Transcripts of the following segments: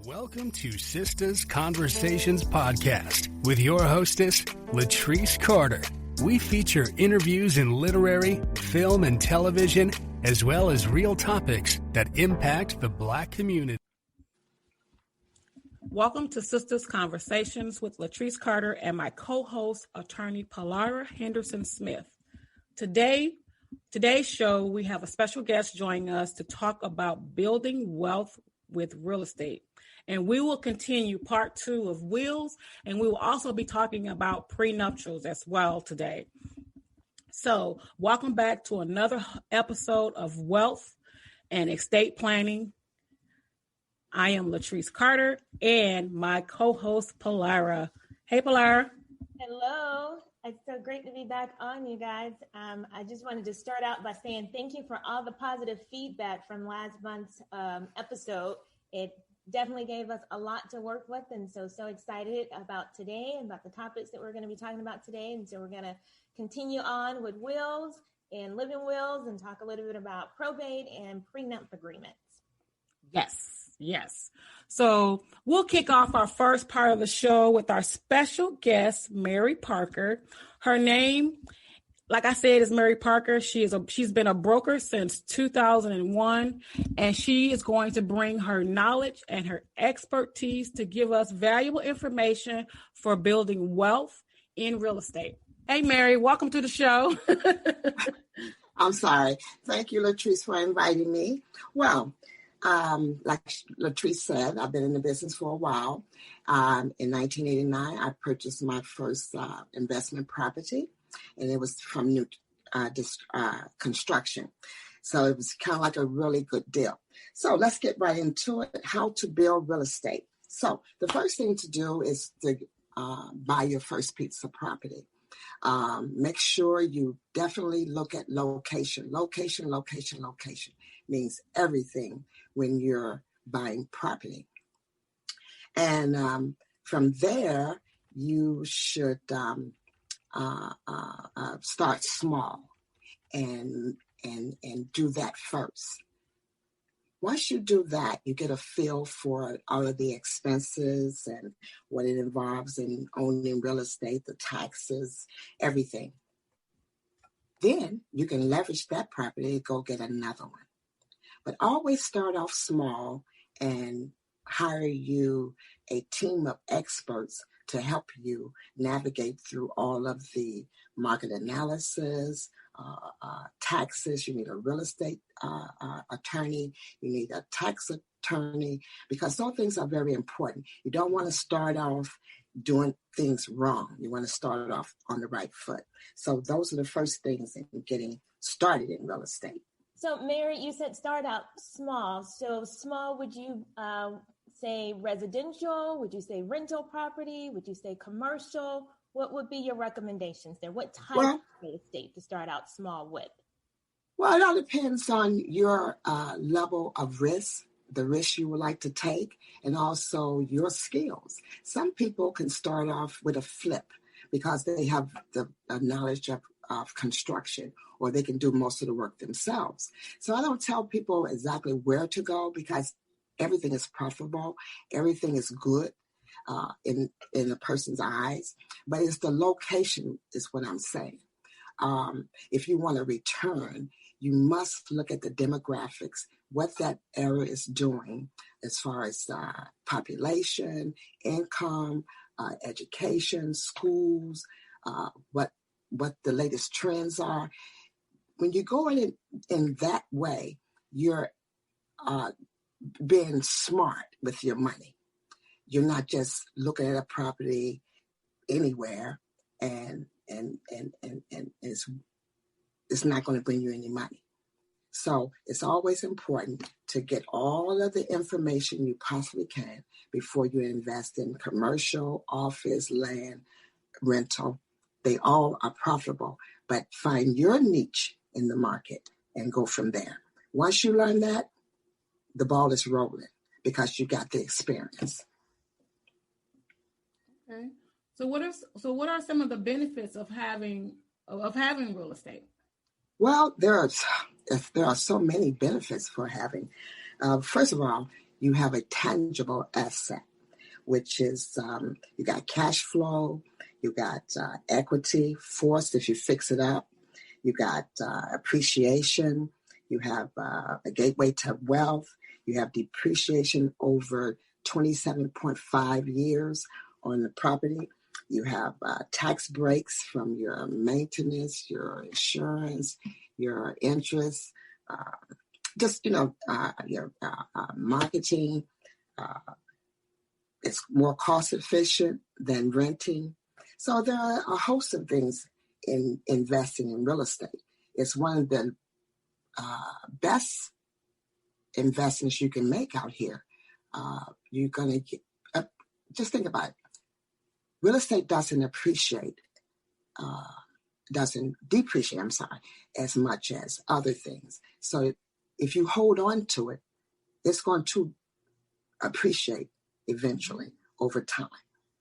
Welcome to Sistah's Conversations podcast with your hostess, Letrise Carter. We feature interviews in literary, film, and television, as well as real topics that impact the Black community. Welcome to Sistah's Conversations with Letrise Carter and my co-host, attorney Pillara Henderson-Smith. Today's show, we have a special guest joining us to talk about building wealth with real estate. And we will continue part 2 of wills, and we will also be talking about prenuptials as well today. So welcome back to another episode of Wealth and Estate Planning. I am Letrise Carter and my co-host Pillara. Hey, Pillara. Hello. It's so great to be back on, you guys. I just wanted to start out by saying thank you for all the positive feedback from last month's episode. It definitely gave us a lot to work with, and so excited about today and about the topics that we're going to be talking about today. And so we're going to continue on with wills and living wills and talk a little bit about probate and prenup agreements. Yes. So we'll kick off our first part of the show with our special guest, Mary Parker. Her name, like I said, is Mary Parker. She's been a broker since 2001, and she is going to bring her knowledge and her expertise to give us valuable information for building wealth in real estate. Hey, Mary, welcome to the show. I'm sorry. Thank you, Letrise, for inviting me. Well, like Letrise said, I've been in the business for a while. In 1989, I purchased my first investment property, and it was from new construction. So it was kind of like a really good deal. So let's get right into it, how to build real estate. So the first thing to do is to buy your first piece of property. Make sure you definitely look at location. Location means everything when you're buying property. And from there, you should start small and do that first. Once you do that, you get a feel for all of the expenses and what it involves in owning real estate, the taxes, everything. Then you can leverage that property and go get another one. But always start off small and hire you a team of experts to help you navigate through all of the market analysis, taxes. You need a real estate attorney. You need a tax attorney, because those things are very important. You don't want to start off doing things wrong. You want to start off on the right foot. So those are the first things in getting started in real estate. So Mary, you said start out small. So small, would you say residential? Would you say rental property? Would you say commercial? What would be your recommendations there? What type of real estate to start out small with? Well, it all depends on your level of risk, the risk you would like to take, and also your skills. Some people can start off with a flip because they have the knowledge of construction, or they can do most of the work themselves. So I don't tell people exactly where to go, because everything is profitable, everything is good in a person's eyes, but it's the location is what I'm saying. If you want a return, you must look at the demographics, what that area is doing as far as population, income, education, schools, what the latest trends are. When you go in that way, you're being smart with your money. You're not just looking at a property anywhere and it's not going to bring you any money. So it's always important to get all of the information you possibly can before you invest in commercial, office, land, rental. They all are profitable, but find your niche in the market and go from there. Once you learn that, the ball is rolling because you got the experience. Okay. So what are some of the benefits of having real estate? Well, there are so many benefits for having. First of all, you have a tangible asset, which is you got cash flow, you got equity, force if you fix it up, you got appreciation, you have a gateway to wealth, you have depreciation over 27.5 years on the property. You have tax breaks from your maintenance, your insurance, your interest, your marketing. It's more cost efficient than renting. So there are a host of things in investing in real estate. It's one of the best investments you can make out here. You're going to get, just think about it. Real estate doesn't depreciate, as much as other things. So if you hold on to it, it's going to appreciate eventually over time.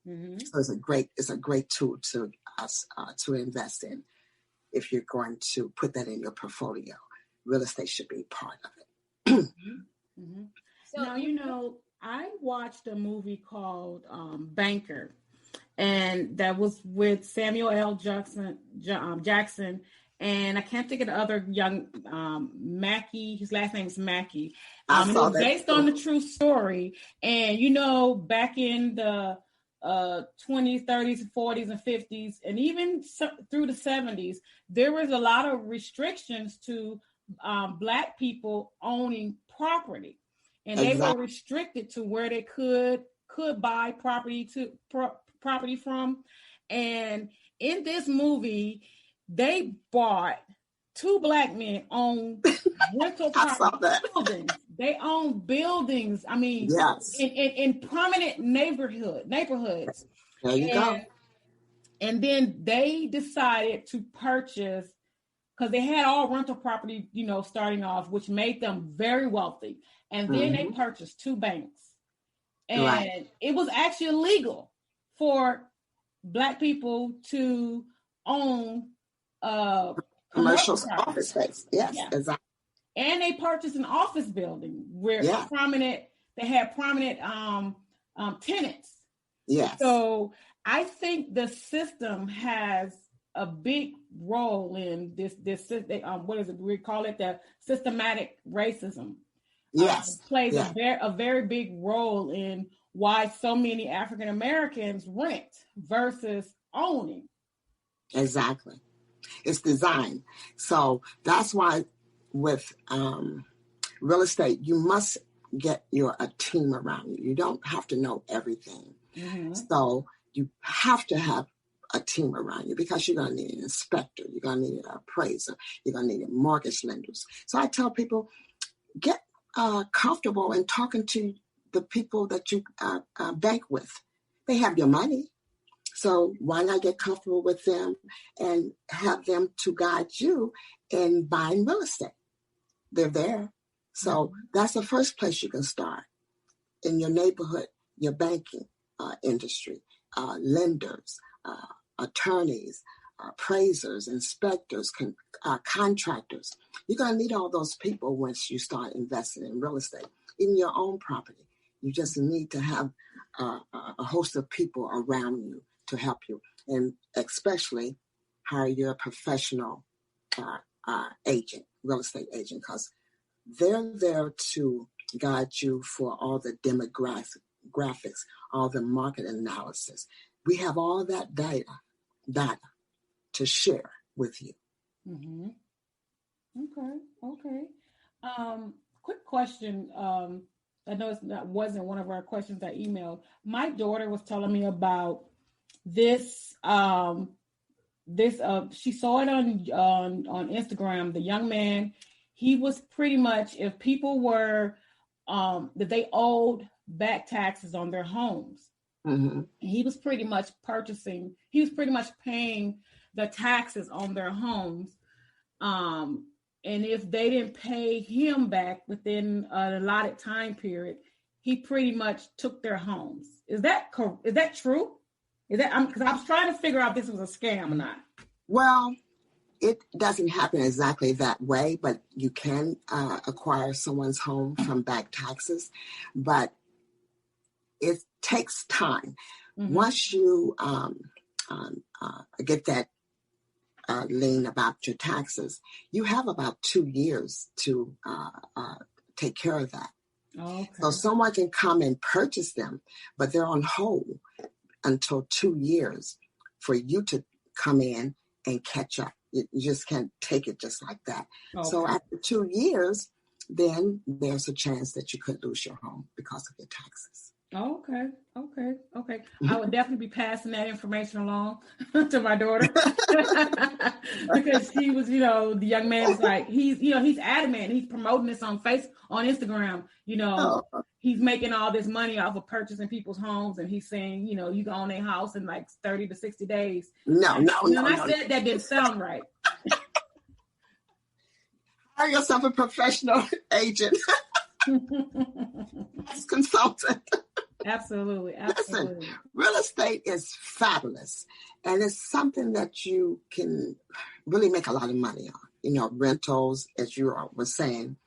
Mm-hmm. So it's a great tool to us to invest in. If you're going to put that in your portfolio, real estate should be part of it. Mm-hmm. Mm-hmm. So now, I watched a movie called Banker, and that was with Samuel L. Jackson, and I can't think of the other young Mackey. His last name is Mackey. It was based on the true story. And back in the 20s, 30s, 40s, and 50s, and even through the 70s, there was a lot of restrictions to Black people owning property, and they were restricted to where they could buy property from. And in this movie, they bought two Black men on rental property buildings. They own buildings. I mean, yes. in prominent neighborhoods. There you go. And then they decided to purchase, because they had all rental property, starting off, which made them very wealthy. And then they purchased two banks. And it was actually illegal for Black people to own commercial office space. Yes, yeah. Exactly. And they purchased an office building where they had prominent tenants. Yes. So I think the system has a big role in this what is it? We call it the systematic racism. Yes. Plays a very big role in why so many African Americans rent versus owning. Exactly. It's design. So that's why with real estate, you must get a team around you. You don't have to know everything. Mm-hmm. So you have to have a team around you, because you're going to need an inspector. You're going to need an appraiser. You're going to need mortgage lenders. So I tell people, get comfortable in talking to the people that you bank with. They have your money. So why not get comfortable with them and have them to guide you in buying real estate? They're there. So that's the first place you can start. In your neighborhood, your banking industry, lenders, attorneys, appraisers, inspectors, contractors. You're going to need all those people once you start investing in real estate. Even your own property, you just need to have a host of people around you to help you, and especially hire your professional agent, real estate agent, because they're there to guide you for all the demographics, all the market analysis. We have all that data to share with you. Mm-hmm. Okay. Quick question. I know that wasn't one of our questions I emailed. My daughter was telling me about this. She saw it on Instagram. The young man, he was pretty much, if people were that they owed back taxes on their homes, he was pretty much paying the taxes on their homes. And if they didn't pay him back within an allotted time period, he pretty much took their homes. Is that true? Is that, because I was trying to figure out if this was a scam or not. Well, it doesn't happen exactly that way, but you can acquire someone's home from back taxes, but it takes time. Mm-hmm. Once you get that lien about your taxes, you have about 2 years to take care of that. Okay. So someone can come and purchase them, but they're on hold until 2 years for you to come in and catch up. You just can't take it just like that. Okay. So after 2 years, then there's a chance that you could lose your home because of your taxes. Okay. I would definitely be passing that information along to my daughter because she was, the young man is like, he's adamant. He's promoting this on Instagram. He's making all this money off of purchasing people's homes, and he's saying, you can own a house in like 30 to 60 days. No. I said that didn't sound right. Hire yourself a professional agent. Consultant. Absolutely. Listen, real estate is fabulous, and it's something that you can really make a lot of money on. Rentals, as you were saying.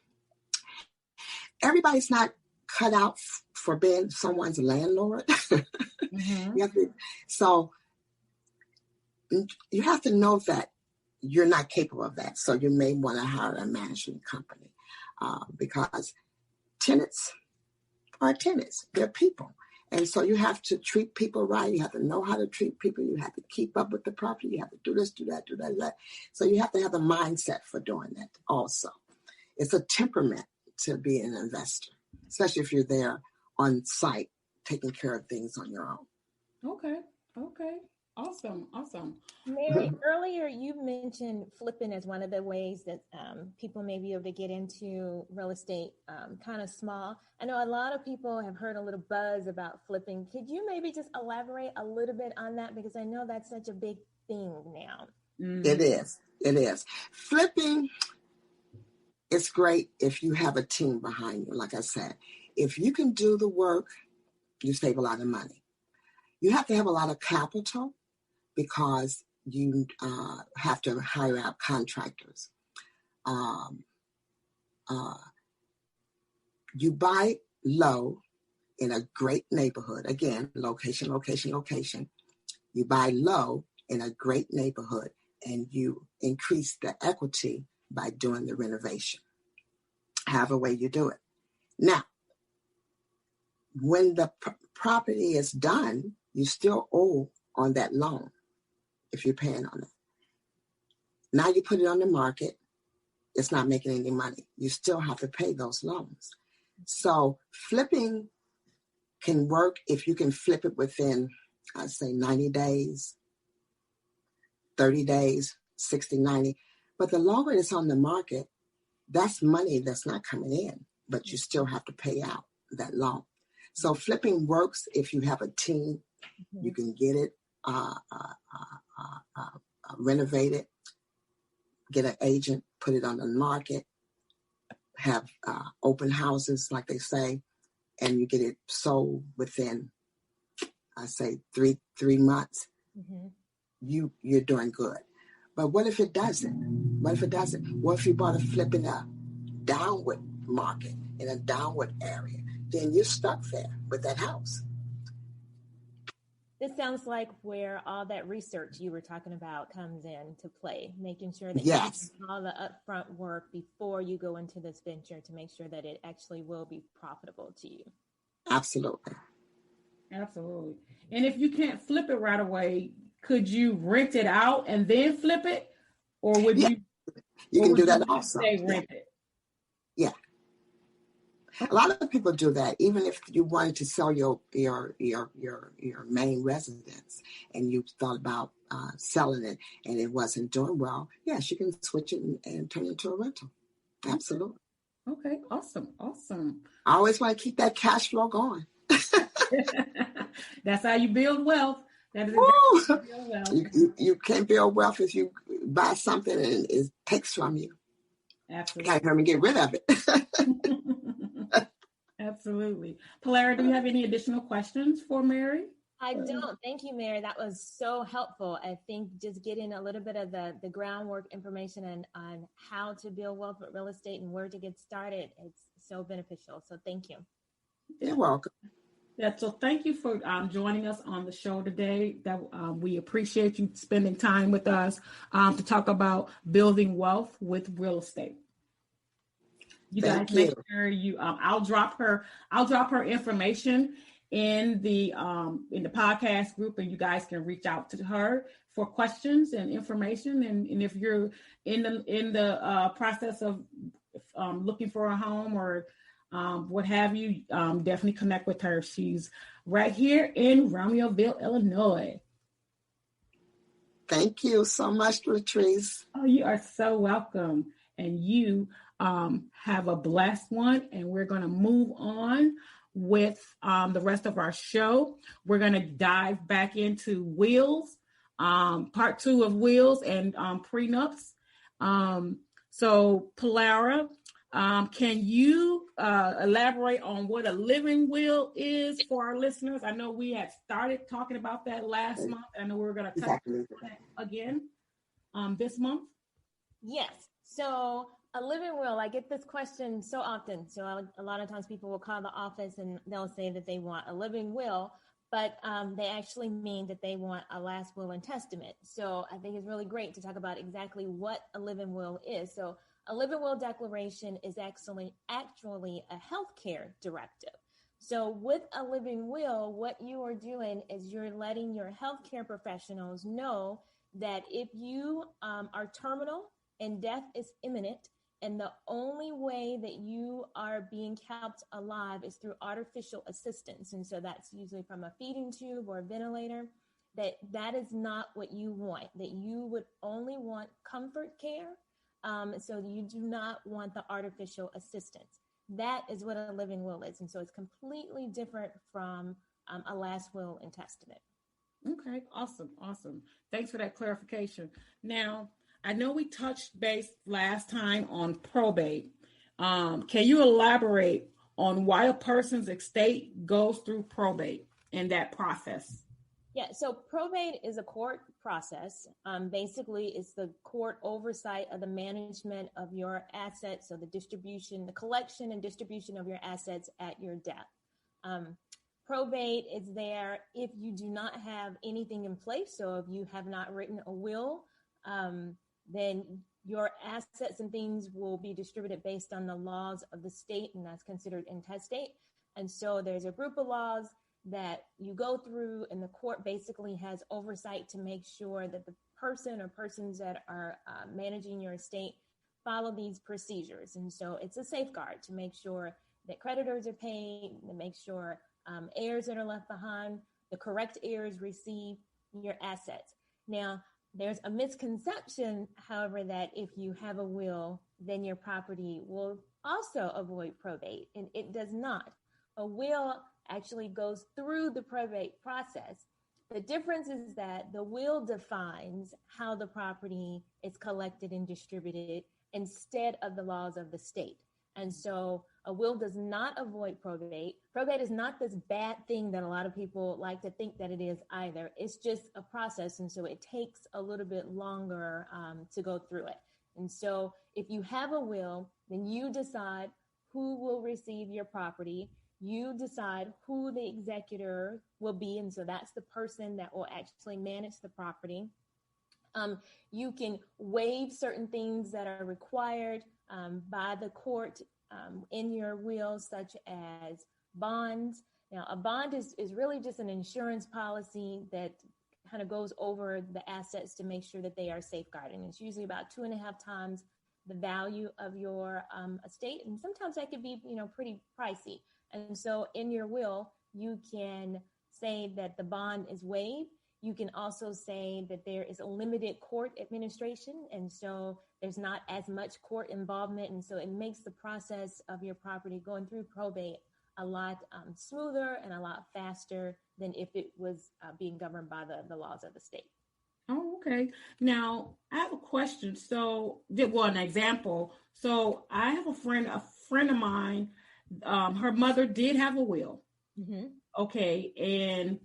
Everybody's not cut out for being someone's landlord. Mm-hmm. So you have to know that you're not capable of that. So you may want to hire a management company because tenants are tenants. They're people. And so you have to treat people right. You have to know how to treat people. You have to keep up with the property. You have to do this, do that, do that, do that. So you have to have a mindset for doing that also. It's a temperament to be an investor, especially if you're there on site, taking care of things on your own. Okay. Awesome. Mary, earlier you mentioned flipping as one of the ways that people may be able to get into real estate kind of small. I know a lot of people have heard a little buzz about flipping. Could you maybe just elaborate a little bit on that? Because I know that's such a big thing now. Mm-hmm. It is. Flipping is great if you have a team behind you. Like I said, if you can do the work, you save a lot of money. You have to have a lot of capital, because you have to hire out contractors. You buy low in a great neighborhood. Again, location. You buy low in a great neighborhood, and you increase the equity by doing the renovation. However way you do it. Now, when the property is done, you still owe on that loan if you're paying on it. Now you put it on the market, it's not making any money. You still have to pay those loans. So flipping can work if you can flip it within, I'd say 90 days, 30 days, 60, 90. But the longer it's on the market, that's money that's not coming in, but you still have to pay out that loan. So flipping works if you have a team. Mm-hmm. You can get it, renovate it, get an agent, put it on the market, have open houses, like they say, and you get it sold within, I say, three months. Mm-hmm. You're doing good. But what if it doesn't? What if you bought a flip in a downward market, in a downward area? Then you're stuck there with that house. This sounds like where all that research you were talking about comes into play, making sure that you do all the upfront work before you go into this venture to make sure that it actually will be profitable to you. Absolutely. And if you can't flip it right away, could you rent it out and then flip it? Or would you? You can do that also. Rent it? Yeah. A lot of people do that, even if you wanted to sell your main residence and you thought about selling it and it wasn't doing well. Yes, you can switch it and turn it into a rental. Absolutely. Okay, awesome. I always want to keep that cash flow going. That's how you build wealth. That is exactly how you build wealth. You can't build wealth if you buy something and it takes from you. Absolutely. You got to get rid of it. Absolutely. Pillara, do you have any additional questions for Mary? I don't. Thank you, Mary. That was so helpful. I think just getting a little bit of the groundwork information and on how to build wealth with real estate and where to get started, it's so beneficial. So thank you. You're welcome. Yeah, so thank you for joining us on the show today. That we appreciate you spending time with us to talk about building wealth with real estate. You guys make sure you. I'll drop her information in the podcast group, and you guys can reach out to her for questions and information. And if you're in the process of looking for a home or what have you, definitely connect with her. She's right here in Romeoville, Illinois. Thank you so much, Letrise. Oh, you are so welcome. And you have a blessed one. And we're going to move on with the rest of our show. We're going to dive back into wills, part 2 of wills and prenups. So Pillara, can you elaborate on what a living will is for our listeners? I know we had started talking about that last month. I know we're going to touch on that again this month. Yes. So a living will, I get this question so often. So a lot of times people will call the office and they'll say that they want a living will, but they actually mean that they want a last will and testament. So I think it's really great to talk about exactly what a living will is. So a living will declaration is actually a healthcare directive. So with a living will, what you are doing is you're letting your healthcare professionals know that if you are terminal and death is imminent, and the only way that you are being kept alive is through artificial assistance. And so that's usually from a feeding tube or a ventilator, that is not what you want, that you would only want comfort care. So you do not want the artificial assistance. That is what a living will is. And so it's completely different from a last will and testament. Okay, awesome. Thanks for that clarification. Now, I know we touched base last time on probate. Can you elaborate on why a person's estate goes through probate and that process? Yeah, so probate is a court process. Basically, it's the court oversight of the management of your assets, so the distribution, the collection and distribution of your assets at your death. Probate is there if you do not have anything in place. So if you have not written a will, then your assets and things will be distributed based on the laws of the state, and that's considered intestate. And so there's a group of laws that you go through, and the court basically has oversight to make sure that the person or persons that are managing your estate follow these procedures. And so it's a safeguard to make sure that creditors are paid, to make sure heirs that are left behind, the correct heirs receive your assets. Now, there's a misconception, however, that if you have a will, then your property will also avoid probate, and it does not. A will actually goes through the probate process. The difference is that the will defines how the property is collected and distributed instead of the laws of the state. And so a will does not avoid probate. Probate is not this bad thing that a lot of people like to think that it is either. It's just a process. And so it takes a little bit longer to go through it. And so if you have a will, then you decide who will receive your property. You decide who the executor will be. And so that's the person that will actually manage the property. You can waive certain things that are required by the court in your will, such as bonds. Now, a bond is really just an insurance policy that kind of goes over the assets to make sure that they are safeguarded. And it's usually about 2.5 times the value of your estate. And sometimes that could be, pretty pricey. And so in your will, you can say that the bond is waived. You can also say that there is a limited court administration, and so there's not as much court involvement, and so it makes the process of your property going through probate a lot smoother and a lot faster than if it was being governed by the laws of the state. Oh, okay. Now, I have a question. So, an example. So, I have a friend of mine, her mother did have a will. Mm-hmm. Okay, and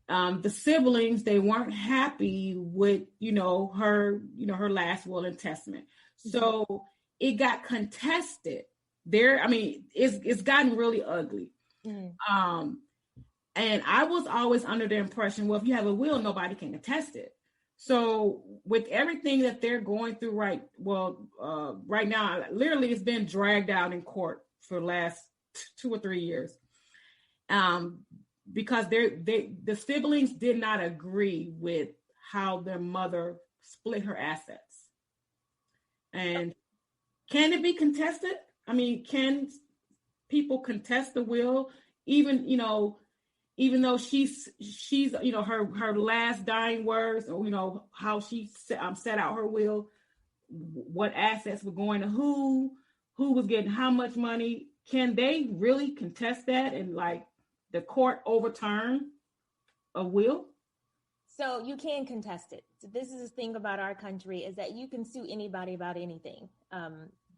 the siblings, they weren't happy with, her last will and testament. So it got contested there. I mean, it's gotten really ugly. And I was always under the impression, well, if you have a will, nobody can contest it. So with everything that they're going through right now, literally it's been dragged out in court for the last 2 or 3 years. Because the siblings did not agree with how their mother split her assets. And can it be contested? I mean, can people contest the will, even though she's her last dying words, or how she set out her will, what assets were going to who was getting how much money? Can they really contest that and the court overturn a will? So you can contest it. So this is the thing about our country, is that you can sue anybody about anything.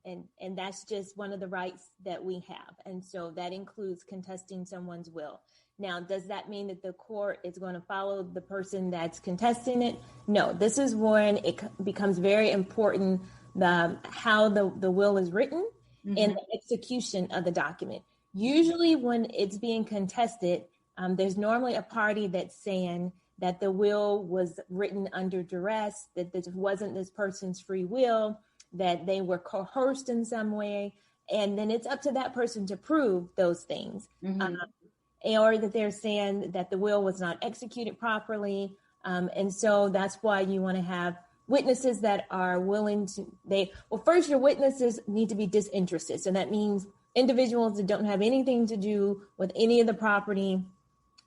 And that's just one of the rights that we have. And so that includes contesting someone's will. Now, does that mean that the court is going to follow the person that's contesting it? No, this is when it becomes very important, how the will is written and the execution of the document. Usually when it's being contested, there's normally a party that's saying that the will was written under duress, that this wasn't this person's free will, that they were coerced in some way. And then it's up to that person to prove those things. Or that they're saying that the will was not executed properly. And so that's why you want to have witnesses that are willing to, first your witnesses need to be disinterested. So that means individuals that don't have anything to do with any of the property.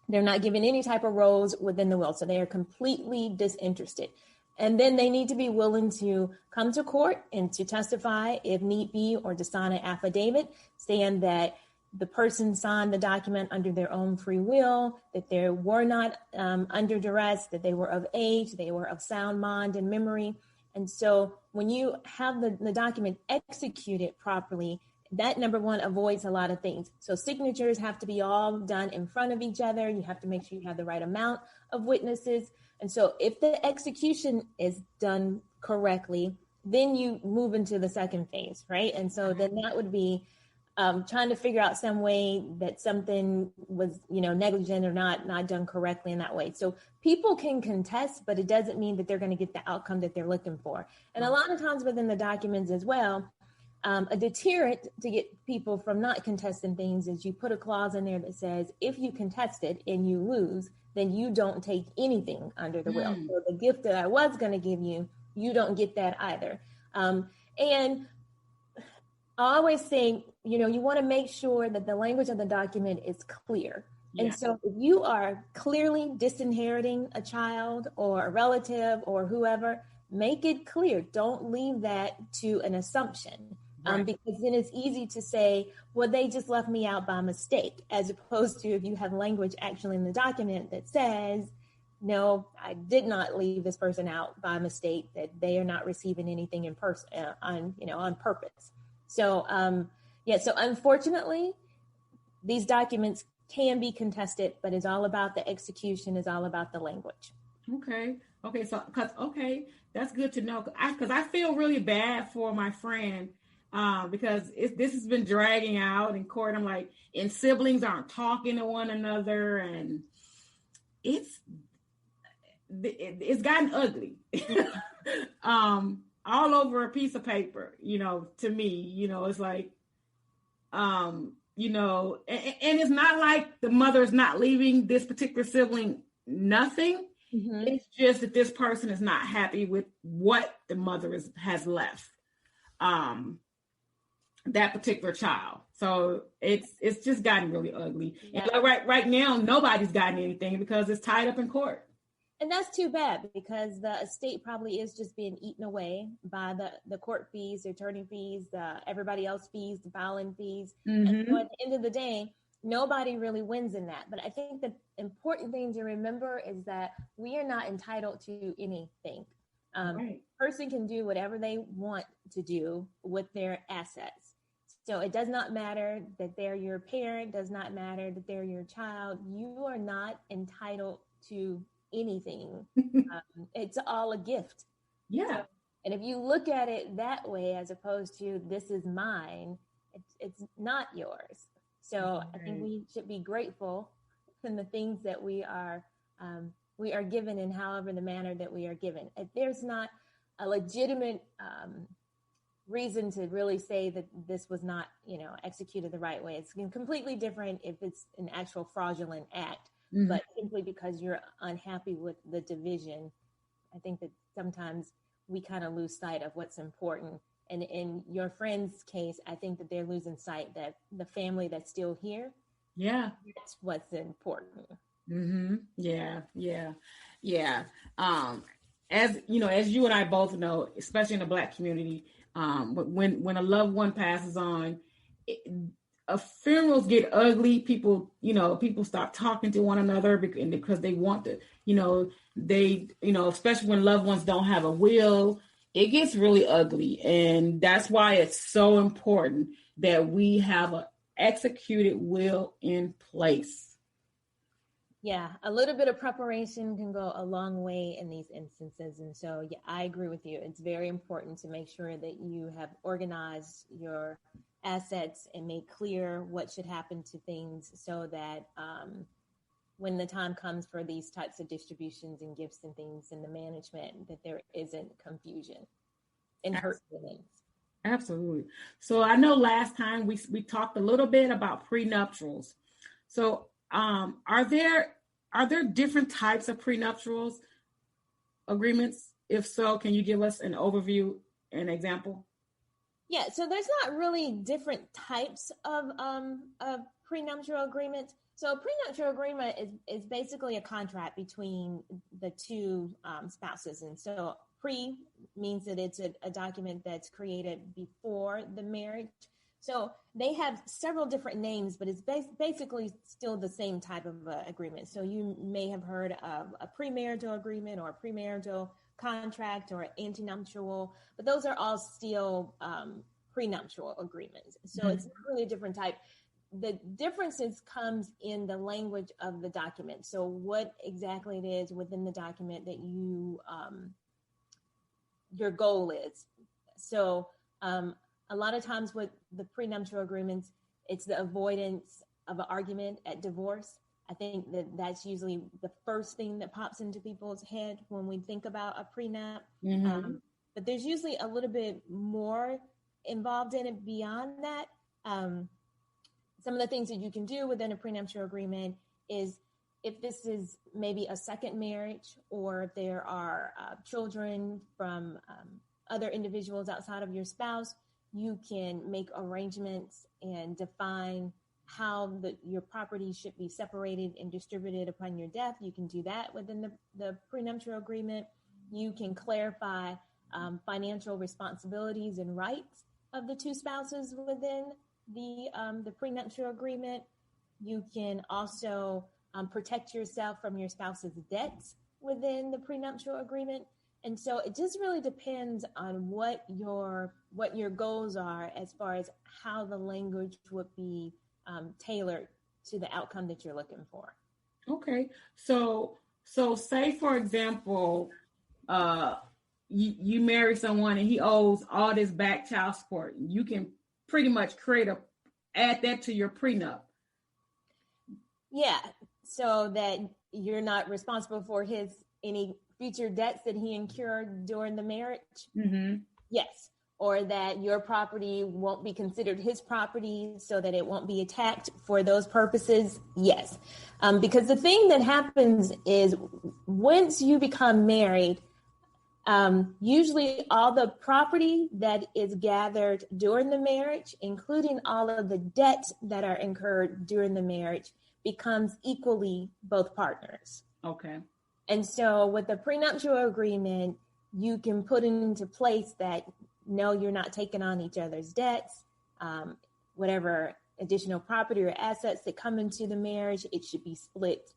They're not given any type of roles within the will. So they are completely disinterested. And then they need to be willing to come to court and to testify if need be, or to sign an affidavit saying that the person signed the document under their own free will, that they were not under duress, that they were of age, they were of sound mind and memory. And so when you have the document executed properly, that, number one, avoids a lot of things. So signatures have to be all done in front of each other. You have to make sure you have the right amount of witnesses. And so if the execution is done correctly, then you move into the second phase, right? And so then that would be trying to figure out some way that something was, negligent or not done correctly in that way. So people can contest, but it doesn't mean that they're going to get the outcome that they're looking for. And a lot of times within the documents as well, a deterrent to get people from not contesting things is you put a clause in there that says, if you contest it and you lose, then you don't take anything under the will. So the gift that I was going to give you, you don't get that either. And I always think, you want to make sure that the language of the document is clear. Yeah. And so if you are clearly disinheriting a child or a relative or whoever, make it clear. Don't leave that to an assumption. Right. Because then it's easy to say, well, they just left me out by mistake, as opposed to if you have language actually in the document that says, no, I did not leave this person out by mistake, that they are not receiving anything in person on purpose. So, so unfortunately, these documents can be contested, but it's all about the execution, is all about the language. Okay. So, that's good to know. Because I feel really bad for my friend, because this has been dragging out in court. I'm like, and siblings aren't talking to one another, and it's gotten ugly. All over a piece of paper, to me, it's like, and it's not like the mother's not leaving this particular sibling nothing. It's just that this person is not happy with what the mother has left that particular child. So it's just gotten really ugly. Yeah. And right now, nobody's gotten anything because it's tied up in court. And that's too bad, because the estate probably is just being eaten away by the court fees, the attorney fees, everybody else fees, the filing fees. And so at the end of the day, nobody really wins in that. But I think the important thing to remember is that we are not entitled to anything. Right. Person can do whatever they want to do with their assets. So it does not matter that they're your parent, does not matter that they're your child. You are not entitled to anything. It's all a gift. Yeah. So, and if you look at it that way, as opposed to this is mine, it's not yours. So I think we should be grateful for the things that we are given in however the manner that we are given. If there's not a legitimate reason to really say that this was not, executed the right way. It's completely different if it's an actual fraudulent act, but simply because you're unhappy with the division, I think that sometimes we kind of lose sight of what's important. And in your friend's case, I think that they're losing sight that the family that's still here, that's what's important. Yeah. As you and I both know, especially in the Black community, when a loved one passes on, funerals get ugly. People stop talking to one another because they want to, especially when loved ones don't have a will, it gets really ugly. And that's why it's so important that we have an executed will in place. Yeah, a little bit of preparation can go a long way in these instances. And so, yeah, I agree with you. It's very important to make sure that you have organized your assets and made clear what should happen to things so that when the time comes for these types of distributions and gifts and things in the management, that there isn't confusion and hurt feelings. Absolutely. So I know last time we talked a little bit about prenuptials. So are there different types of prenuptials agreements? If so, can you give us an overview, an example? Yeah, so there's not really different types of prenuptial agreements. So a prenuptial agreement is basically a contract between the two spouses. And so pre means that it's a document that's created before the marriage. So they have several different names, but it's basically still the same type of agreement. So you may have heard of a premarital agreement or a premarital contract or antenuptial, but those are all still prenuptial agreements. So it's not really a different type. The differences comes in the language of the document. So what exactly it is within the document that you, your goal is. So a lot of times with the prenuptial agreements, it's the avoidance of an argument at divorce. I think that's usually the first thing that pops into people's head when we think about a prenup. But there's usually a little bit more involved in it beyond that. Some of the things that you can do within a prenuptial agreement is if this is maybe a second marriage, or if there are children from other individuals outside of your spouse, you can make arrangements and define how your property should be separated and distributed upon your death. You can do that within the prenuptial agreement. You can clarify financial responsibilities and rights of the two spouses within the prenuptial agreement. You can also protect yourself from your spouse's debts within the prenuptial agreement. And so it just really depends on what your goals are as far as how the language would be tailored to the outcome that you're looking for. Okay. So say, for example, you marry someone and he owes all this back child support. You can pretty much add that to your prenup. Yeah. So that you're not responsible for any future debts that he incurred during the marriage. Yes. Or that your property won't be considered his property so that it won't be attacked for those purposes. Yes. Because the thing that happens is once you become married, usually all the property that is gathered during the marriage, including all of the debts that are incurred during the marriage, becomes equally both partners. Okay. And so with the prenuptial agreement, you can put it into place that no, you're not taking on each other's debts. Whatever additional property or assets that come into the marriage, it should be split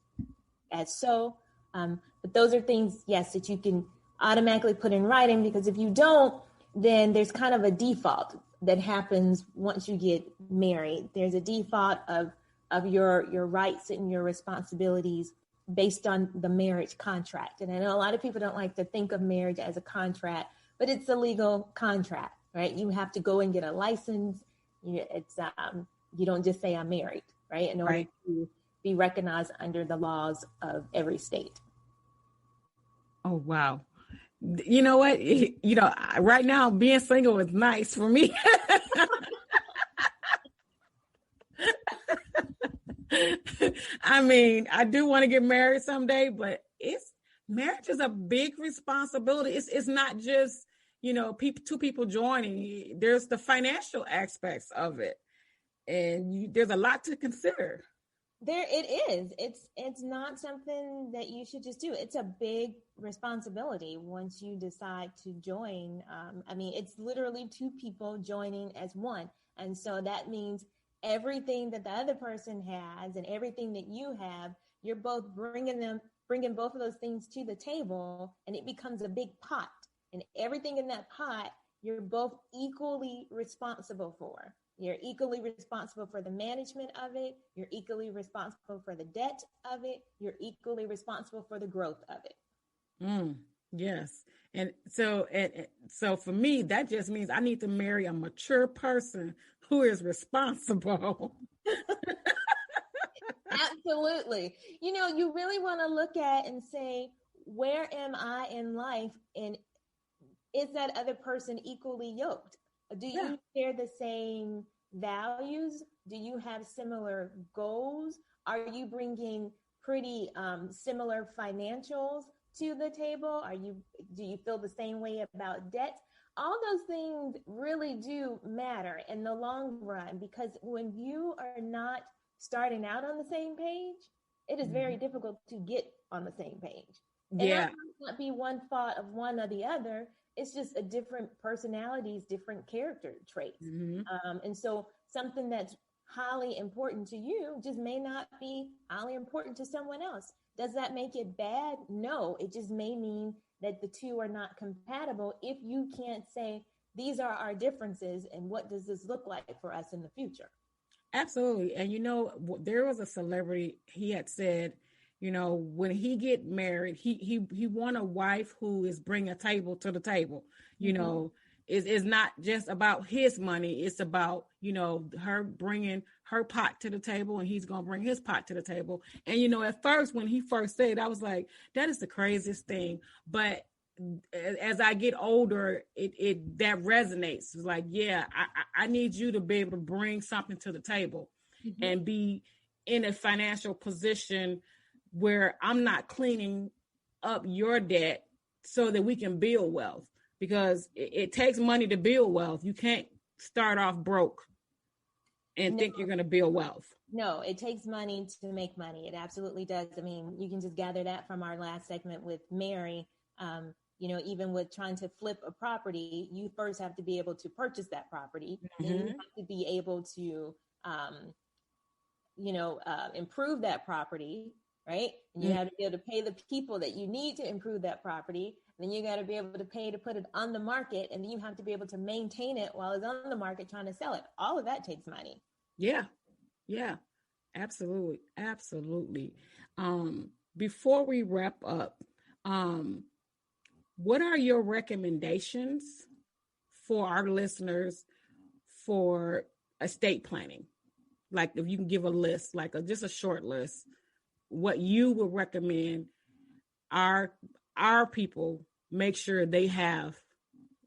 as so. But those are things, yes, that you can automatically put in writing, because if you don't, then there's kind of a default. that happens once you get married. There's a default of your rights and your responsibilities based on the marriage contract. And I know a lot of people don't like to think of marriage as a contract, but it's a legal contract, right? You have to go and get a license. You don't just say I'm married, right? In order to be recognized under the laws of every state. Oh, wow. You know what? Right now being single is nice for me. I mean, I do want to get married someday, but marriage is a big responsibility. It's not just, two people joining. There's the financial aspects of it. And there's a lot to consider. There it is. It's not something that you should just do. It's a big responsibility once you decide to join. It's literally two people joining as one. And so that means everything that the other person has and everything that you have, you're both bringing both of those things to the table, and it becomes a big pot. And everything in that pot, you're both equally responsible for. You're equally responsible for the management of it. You're equally responsible for the debt of it. You're equally responsible for the growth of it. Yes. And so for me, that just means I need to marry a mature person who is responsible. Absolutely. You really want to look at and say, where am I in life? And is that other person equally yoked? Do you share the same values? Do you have similar goals? Are you bringing pretty similar financials to the table? Do you feel the same way about debt? All those things really do matter in the long run, because when you are not starting out on the same page, it is very difficult to get on the same page. And that might not be one thought of one or the other. It's just a different personalities, different character traits. And so something that's highly important to you just may not be highly important to someone else. Does that make it bad? No, it just may mean that the two are not compatible if you can't say, these are our differences and what does this look like for us in the future? Absolutely. And there was a celebrity, he had said, when he get married, he want a wife who is bring a table to the table. It's not just about his money. It's about, her bringing her pot to the table, and he's going to bring his pot to the table. And, at first, when he first said it, I was like, that is the craziest thing. But as I get older, it that resonates. It's like, I need you to be able to bring something to the table and be in a financial position where I'm not cleaning up your debt so that we can build wealth, because it takes money to build wealth. You can't start off broke and think you're going to build wealth. No, it takes money to make money. It absolutely does. I mean, you can just gather that from our last segment with Mary. Even with trying to flip a property, you first have to be able to purchase that property. Then you have to be able to, improve that property, right? And you have to be able to pay the people that you need to improve that property. Then you got to be able to pay to put it on the market, and then you have to be able to maintain it while it's on the market trying to sell it. All of that takes money. Yeah, absolutely. Before we wrap up, what are your recommendations for our listeners for estate planning? Like, if you can give a list, just a short list, what you would recommend our people make sure they have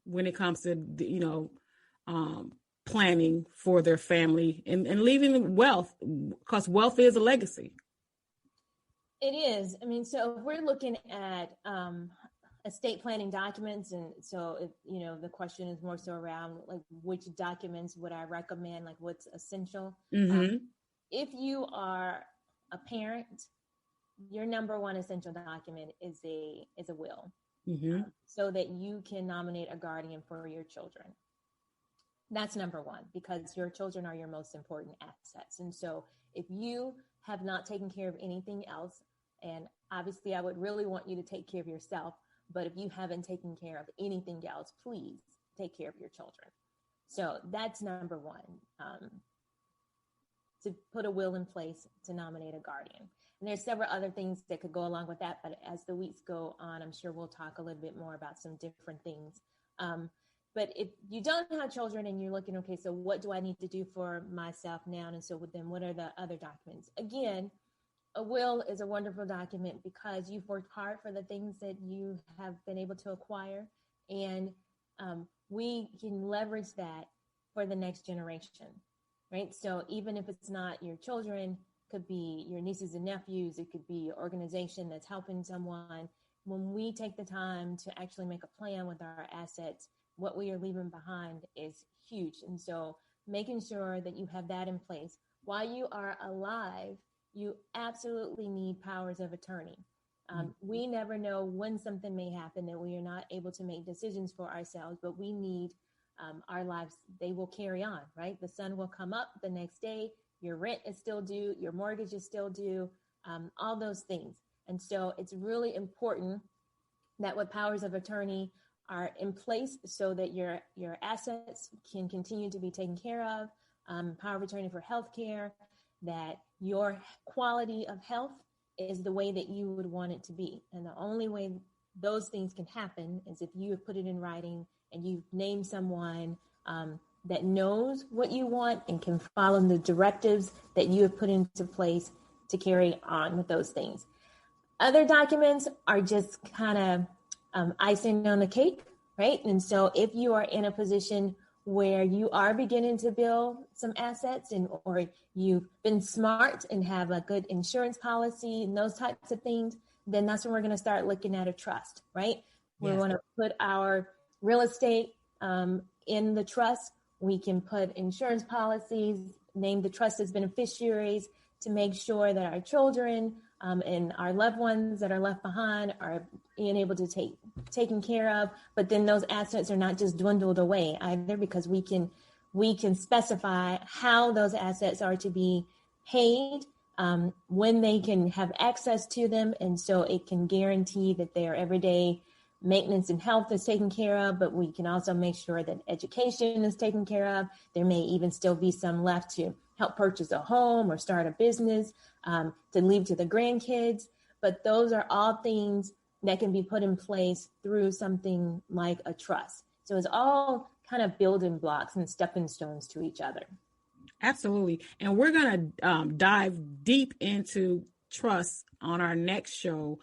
when it comes to, planning for their family and leaving wealth, because wealth is a legacy. It is. I mean, so if we're looking at estate planning documents, and so if, the question is more so around like which documents would I recommend, like what's essential. If you are a parent, your number one essential document is a will, so that you can nominate a guardian for your children. That's number one, because your children are your most important assets. And so if you have not taken care of anything else, and obviously I would really want you to take care of yourself, but if you haven't taken care of anything else, please take care of your children. So that's number one, to put a will in place to nominate a guardian. And there's several other things that could go along with that, but as the weeks go on, I'm sure we'll talk a little bit more about some different things. But if you don't have children and you're looking, okay, so what do I need to do for myself now? And so then what are the other documents? Again, a will is a wonderful document because you've worked hard for the things that you have been able to acquire. And we can leverage that for the next generation, right? So even if it's not your children, could be your nieces and nephews, it could be an organization that's helping someone. When we take the time to actually make a plan with our assets, what we are leaving behind is huge. And so making sure that you have that in place. While you are alive, you absolutely need powers of attorney. We never know when something may happen that we are not able to make decisions for ourselves, but we need our lives, they will carry on, right? The sun will come up the next day, your rent is still due, your mortgage is still due, all those things. And so it's really important that with powers of attorney are in place so that your assets can continue to be taken care of, power of attorney for healthcare, that your quality of health is the way that you would want it to be. And the only way those things can happen is if you have put it in writing and you've named someone that knows what you want and can follow the directives that you have put into place to carry on with those things. Other documents are just kind of icing on the cake, right? And so if you are in a position where you are beginning to build some assets or you've been smart and have a good insurance policy and those types of things, then that's when we're going to start looking at a trust, right? We want to put our real estate in the trust. We can put insurance policies, name the trust as beneficiaries to make sure that our children and our loved ones that are left behind are being able to taken care of. But then those assets are not just dwindled away either, because we can specify how those assets are to be paid, when they can have access to them. And so it can guarantee that their everyday maintenance and health is taken care of, but we can also make sure that education is taken care of. There may even still be some left to help purchase a home or start a business, to leave to the grandkids. But those are all things that can be put in place through something like a trust. So it's all kind of building blocks and stepping stones to each other. Absolutely. And we're going to dive deep into trust on our next show,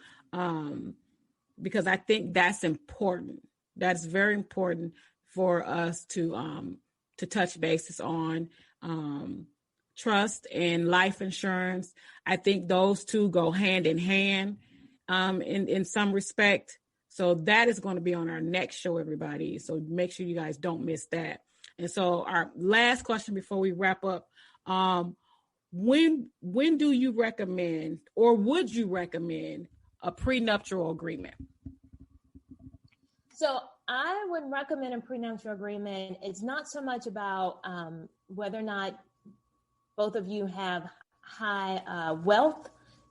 because I think that's important. That's very important for us to touch bases on. Trust and life insurance. I think those two go hand in hand in some respect. So that is going to be on our next show, everybody. So make sure you guys don't miss that. And so our last question before we wrap up, when do you recommend, or would you recommend, a prenuptial agreement? So I would recommend a prenuptial agreement. It's not so much about whether or not both of you have high wealth.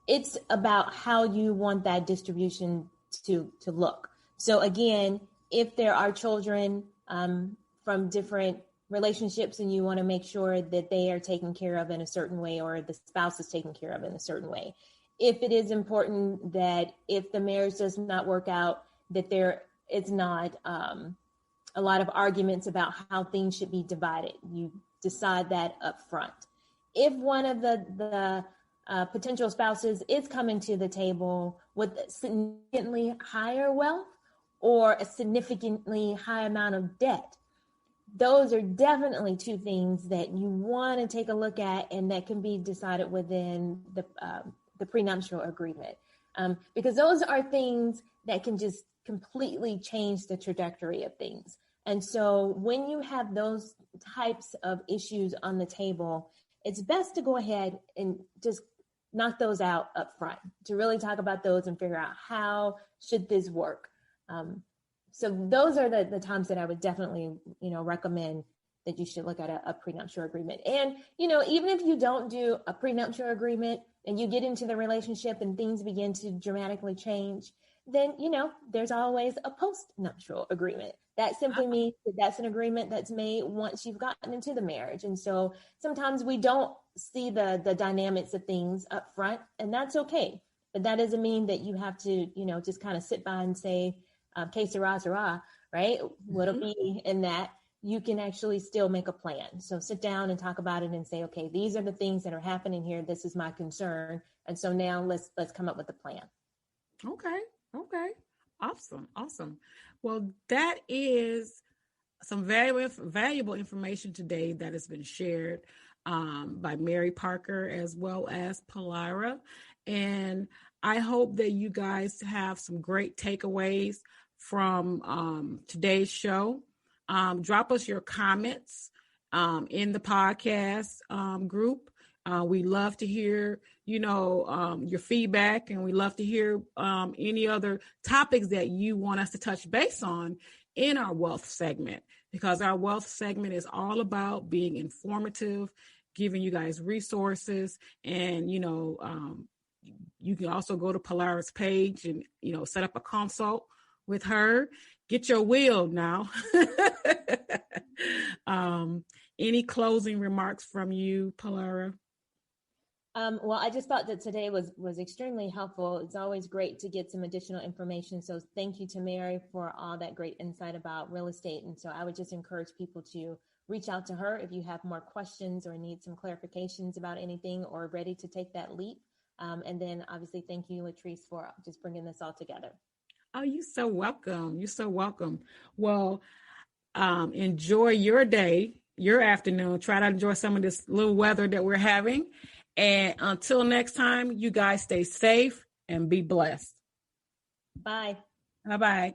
It's about how you want that distribution to look. So again, if there are children from different relationships and you want to make sure that they are taken care of in a certain way, or the spouse is taken care of in a certain way. If it is important that if the marriage does not work out, that there is not a lot of arguments about how things should be divided. You decide that up front. If one of the potential spouses is coming to the table with significantly higher wealth or a significantly high amount of debt, those are definitely two things that you want to take a look at, and that can be decided within the prenuptial agreement, because those are things that can just completely change the trajectory of things. And so when you have those types of issues on the table, it's best to go ahead and just knock those out up front, to really talk about those and figure out how should this work. So those are the times that I would definitely, recommend that you should look at a prenuptial agreement. And, even if you don't do a prenuptial agreement and you get into the relationship and things begin to dramatically change, then, there's always a post-nuptial agreement. That simply means that that's an agreement that's made once you've gotten into the marriage. And so sometimes we don't see the dynamics of things up front, and that's okay. But that doesn't mean that you have to, just kind of sit by and say, que sera, sera, right? What'll be in that. You can actually still make a plan. So sit down and talk about it and say, okay, these are the things that are happening here. This is my concern. And so now let's come up with a plan. Okay. Awesome. Well, that is some valuable information today that has been shared by Mary Parker as well as Pillara. And I hope that you guys have some great takeaways from today's show. Drop us your comments in the podcast group. We love to hear, your feedback, and we love to hear any other topics that you want us to touch base on in our wealth segment, because our wealth segment is all about being informative, giving you guys resources, and, you can also go to Pillara's page and, set up a consult with her. Get your will now. Any closing remarks from you, Pillara? Well, I just thought that today was extremely helpful. It's always great to get some additional information. So thank you to Mary for all that great insight about real estate. And so I would just encourage people to reach out to her if you have more questions or need some clarifications about anything or ready to take that leap. And then obviously, thank you, Letrise, for just bringing this all together. Oh, you're so welcome. Well, enjoy your day, your afternoon. Try to enjoy some of this little weather that we're having. And until next time, you guys stay safe and be blessed. Bye. Bye-bye.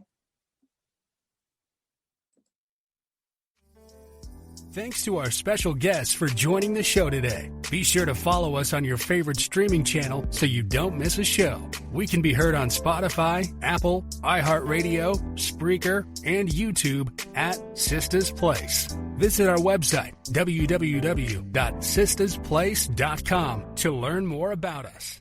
Thanks to our special guests for joining the show today. Be sure to follow us on your favorite streaming channel so you don't miss a show. We can be heard on Spotify, Apple, iHeartRadio, Spreaker, and YouTube at Sistah's Place. Visit our website, www.sistahsplace.com, to learn more about us.